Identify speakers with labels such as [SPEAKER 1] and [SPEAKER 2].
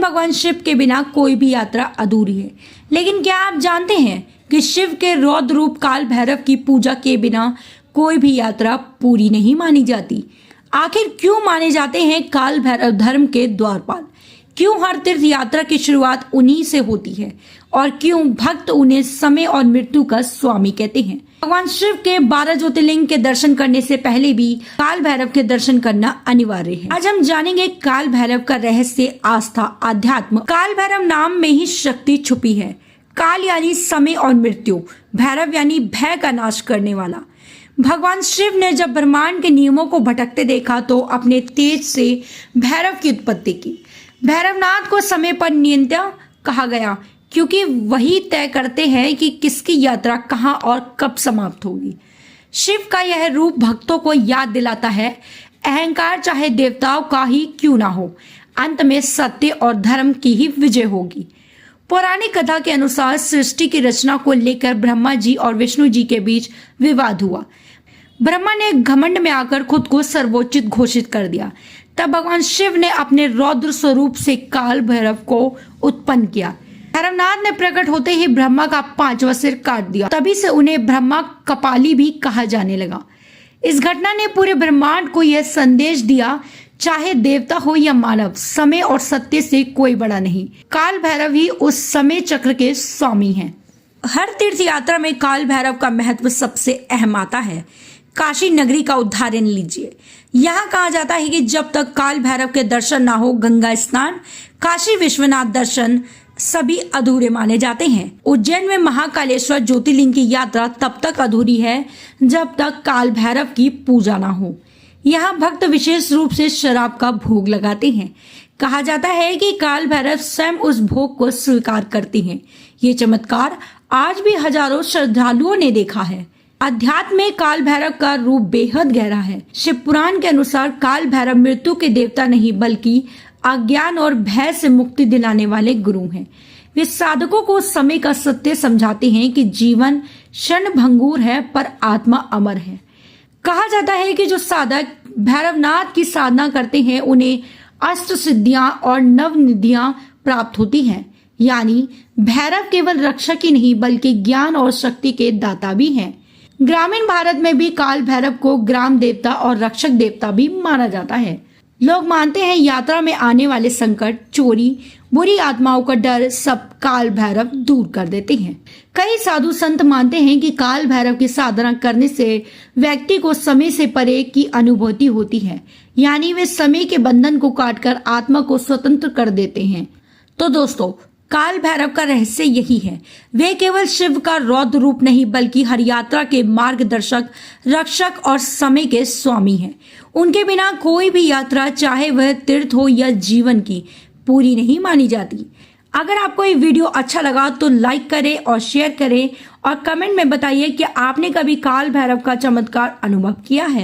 [SPEAKER 1] भगवान शिव के बिना कोई भी यात्रा अधूरी है। लेकिन क्या आप जानते हैं कि शिव के रौद्र रूप काल भैरव की पूजा के बिना कोई भी यात्रा पूरी नहीं मानी जाती। आखिर क्यों माने जाते हैं काल भैरव धर्म के द्वारपाल? क्यों हर तीर्थ यात्रा की शुरुआत उन्हीं से होती है और क्यों भक्त उन्हें समय और मृत्यु का स्वामी कहते हैं? भगवान शिव के 12 ज्योतिर्लिंग के दर्शन करने से पहले भी काल भैरव के दर्शन करना अनिवार्य है। आज हम जानेंगे काल भैरव का रहस्य, आस्था, अध्यात्म। काल भैरव नाम में ही शक्ति छुपी है। काल यानी समय और मृत्यु, भैरव यानी भय का नाश करने वाला। भगवान शिव ने जब ब्रह्मांड के नियमों को भटकते देखा तो अपने तेज से भैरव की उत्पत्ति की। भैरवनाथ को समय पर नियंता कहा गया क्योंकि वही तय करते हैं कि किसकी यात्रा कहाँ और कब समाप्त होगी। शिव का यह रूप भक्तों को याद दिलाता है, अहंकार चाहे देवताओं का ही क्यों ना हो, अंत में सत्य और धर्म की ही विजय होगी। पौराणिक कथा के अनुसार सृष्टि की रचना को लेकर ब्रह्मा जी और विष्णु जी के बीच विवाद हुआ। ब्रह्मा ने घमंड में आकर खुद को सर्वोच्च घोषित कर दिया। तब भगवान शिव ने अपने रौद्र स्वरूप से काल भैरव को उत्पन्न किया। भैरवनाथ ने प्रकट होते ही ब्रह्मा का 5वां सिर काट दिया। तभी से उन्हें ब्रह्मा कपाली भी कहा जाने लगा। इस घटना ने पूरे ब्रह्मांड को यह संदेश दिया, चाहे देवता हो या मानव, समय और सत्य से कोई बड़ा नहीं। काल भैरव ही उस समय चक्र के स्वामी हैं। हर तीर्थ यात्रा में काल भैरव का महत्व सबसे अहम आता है। काशी नगरी का उदाहरण लीजिए। यहाँ कहा जाता है कि जब तक काल भैरव के दर्शन ना हो, गंगा स्नान, काशी विश्वनाथ दर्शन सभी अधूरे माने जाते हैं। उज्जैन में महाकालेश्वर ज्योतिर्लिंग की यात्रा तब तक अधूरी है जब तक काल भैरव की पूजा ना हो। यहाँ भक्त विशेष रूप से शराब का भोग लगाते हैं। कहा जाता है कि काल भैरव स्वयं उस भोग को स्वीकार करते हैं। ये चमत्कार आज भी हजारों श्रद्धालुओं ने देखा है। अध्यात्म में काल भैरव का रूप बेहद गहरा है। शिव पुराण के अनुसार काल भैरव मृत्यु के देवता नहीं बल्कि अज्ञान और भय से मुक्ति दिलाने वाले गुरु हैं। वे साधकों को समय का सत्य समझाते हैं कि जीवन क्षण भंगुर है पर आत्मा अमर है। कहा जाता है कि जो साधक भैरवनाथ की साधना करते हैं उन्हें अष्ट सिद्धियां और नव निधियां प्राप्त होती हैं। यानी भैरव केवल रक्षक ही नहीं बल्कि ज्ञान और शक्ति के दाता भी हैं। ग्रामीण भारत में भी काल भैरव को ग्राम देवता और रक्षक देवता भी माना जाता है। लोग मानते हैं यात्रा में आने वाले संकट, चोरी, बुरी आत्माओं का डर सब काल भैरव दूर कर देते हैं। कई साधु संत मानते हैं कि काल भैरव की साधना करने से व्यक्ति को समय से परे की अनुभूति होती है। यानी वे समय के बंधन को काटकर आत्मा को स्वतंत्र कर देते हैं। तो दोस्तों, काल भैरव का रहस्य यही है। वे केवल शिव का रौद्र रूप नहीं बल्कि हर यात्रा के मार्गदर्शक, रक्षक और समय के स्वामी हैं। उनके बिना कोई भी यात्रा, चाहे वह तीर्थ हो या जीवन की, पूरी नहीं मानी जाती। अगर आपको ये वीडियो अच्छा लगा तो लाइक करें और शेयर करें और कमेंट में बताइए कि आपने कभी काल भैरव का चमत्कार अनुभव किया है।